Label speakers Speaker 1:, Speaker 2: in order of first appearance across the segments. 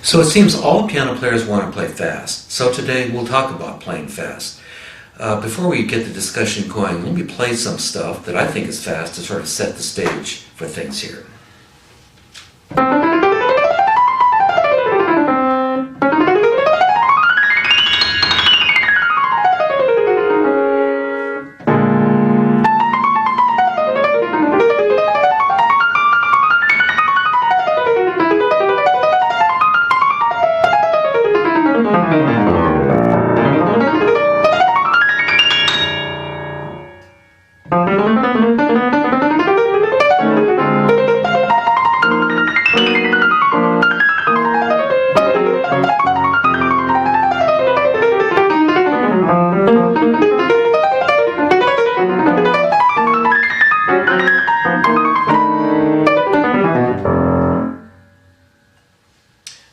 Speaker 1: So it seems all piano players want to play fast. So today we'll talk about playing fast. Before we get the discussion going, let me play some stuff that I think is fast to sort of set the stage for things here.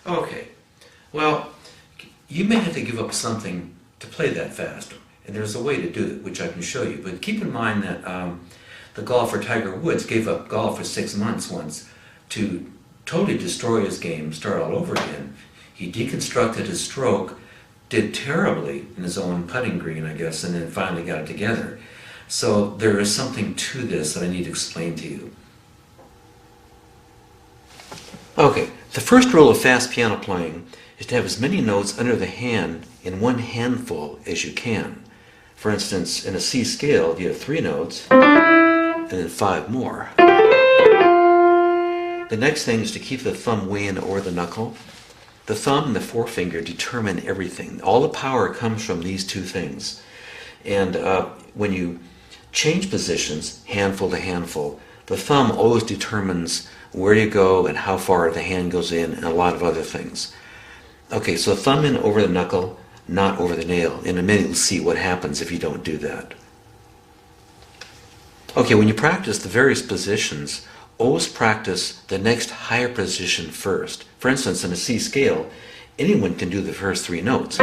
Speaker 1: Okay, well, you may have to give up something to play that fast, and there's a way to do it, which I can show you. But keep in mind that the golfer Tiger Woods gave up golf for 6 months once to totally destroy his game, start all over again. He deconstructed his stroke, did terribly in his own putting green, I guess, and then finally got it together. So there is something to this that I need to explain to you. Okay, the first rule of fast piano playing is to have as many notes under the hand in one handful as you can. For instance, in a C scale, you have 3 notes and then 5 more. The next thing is to keep the thumb way in over the knuckle. The thumb and the forefinger determine everything. All the power comes from these two things. And when you change positions, handful to handful, the thumb always determines where you go and how far the hand goes in and a lot of other things. Okay, so thumb in over the knuckle, not over the nail. In a minute you'll see what happens if you don't do that. Okay, when you practice the various positions, always practice the next higher position first. For instance, in a C scale, anyone can do the first 3 notes.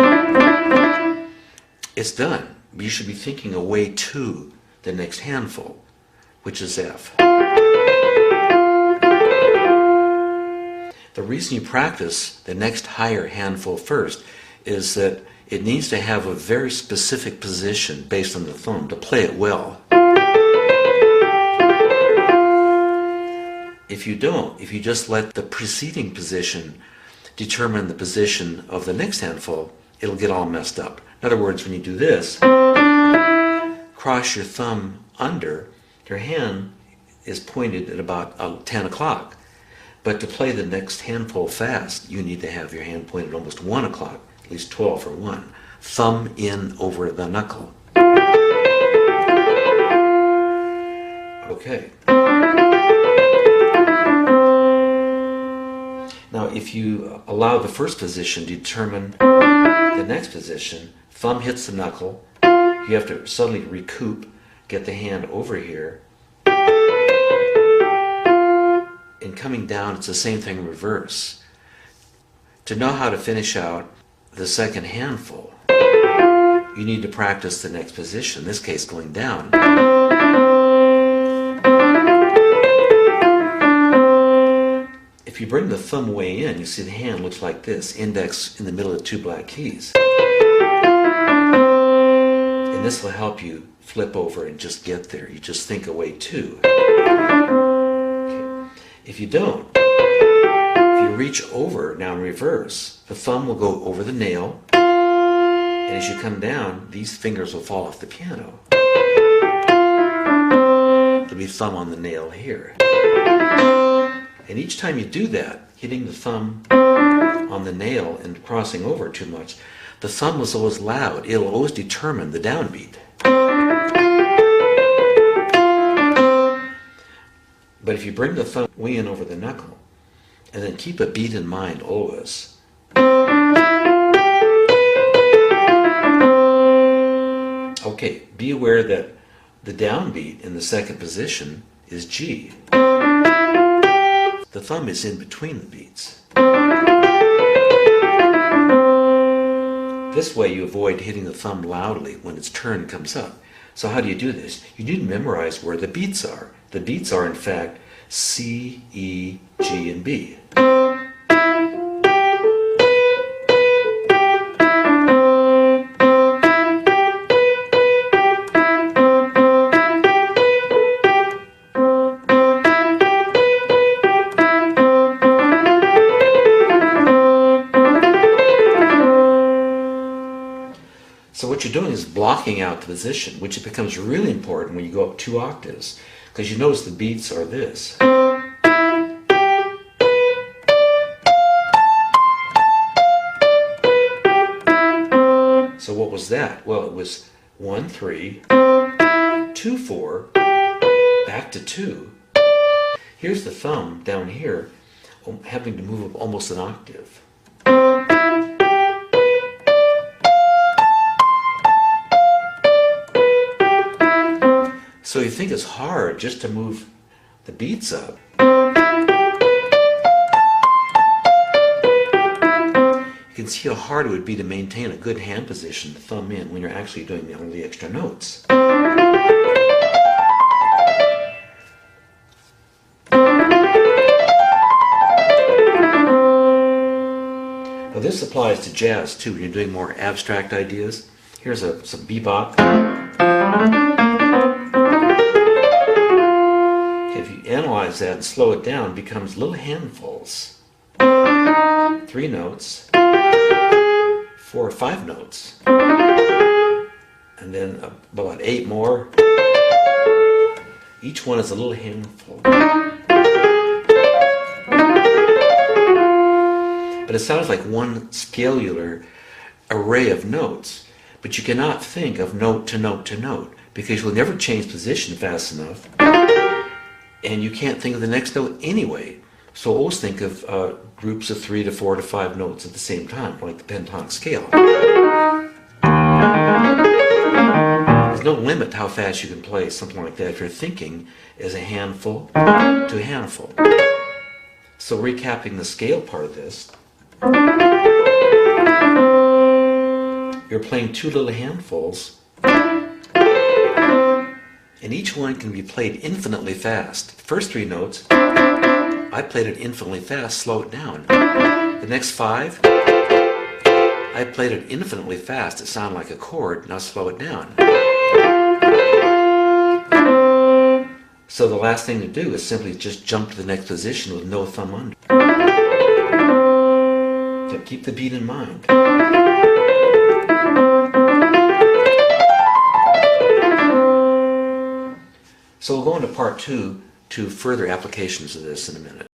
Speaker 1: It's done. You should be thinking away to the next handful, which is F. The reason you practice the next higher handful first is that it needs to have a very specific position based on the thumb to play it well. If you don't, if you just let the preceding position determine the position of the next handful, it'll get all messed up. In other words, when you do this, cross your thumb under, your hand is pointed at about 10 o'clock. But to play the next handful fast, you need to have your hand pointed almost 1 o'clock, at least 12 for 1. Thumb in over the knuckle. Okay. Now, if you allow the first position to determine the next position, thumb hits the knuckle, you have to suddenly recoup, get the hand over here, and coming down, it's the same thing in reverse. To know how to finish out the second handful, you need to practice the next position, in this case going down. If you bring the thumb way in, you see the hand looks like this, index in the middle of 2 black keys. And this will help you flip over and just get there. You just think away to. Okay. If you don't, if you reach over, now in reverse, the thumb will go over the nail, and as you come down, these fingers will fall off the piano. There'll be thumb on the nail here. And each time you do that, hitting the thumb on the nail and crossing over too much, the thumb is always loud. It'll always determine the downbeat. But if you bring the thumb way in over the knuckle, and then keep a beat in mind always. Okay, be aware that the downbeat in the second position is G. The thumb is in between the beats. This way you avoid hitting the thumb loudly when its turn comes up. So how do you do this? You need to memorize where the beats are. The beats are, in fact, C, E, G, and B. you're doing is blocking out the position, which it becomes really important when you go up 2 octaves, because you notice the beats are this. So what was that? Well, it was 1, 3, 2, 4, back to 2. Here's the thumb down here, having to move up almost an octave. So you think it's hard just to move the beats up. You can see how hard it would be to maintain a good hand position, the thumb in, when you're actually doing all the extra notes. Now this applies to jazz too, when you're doing more abstract ideas. Here's some bebop. If you analyze that and slow it down, it becomes little handfuls. 3 notes, 4 or 5 notes, and then about 8 more. Each one is a little handful. But it sounds like one scalular array of notes, but you cannot think of note to note to note, because you'll never change position fast enough, and you can't think of the next note anyway. So always think of groups of 3 to 4 to 5 notes at the same time, like the pentatonic scale. There's no limit to how fast you can play something like that if you're thinking as a handful to a handful. So recapping the scale part of this, you're playing 2 little handfuls, and each one can be played infinitely fast. The first 3 notes, I played it infinitely fast, slow it down. The next 5, I played it infinitely fast, it sounded like a chord, now slow it down. So the last thing to do is simply just jump to the next position with no thumb under. So keep the beat in mind. So we'll go into part 2 to further applications of this in a minute.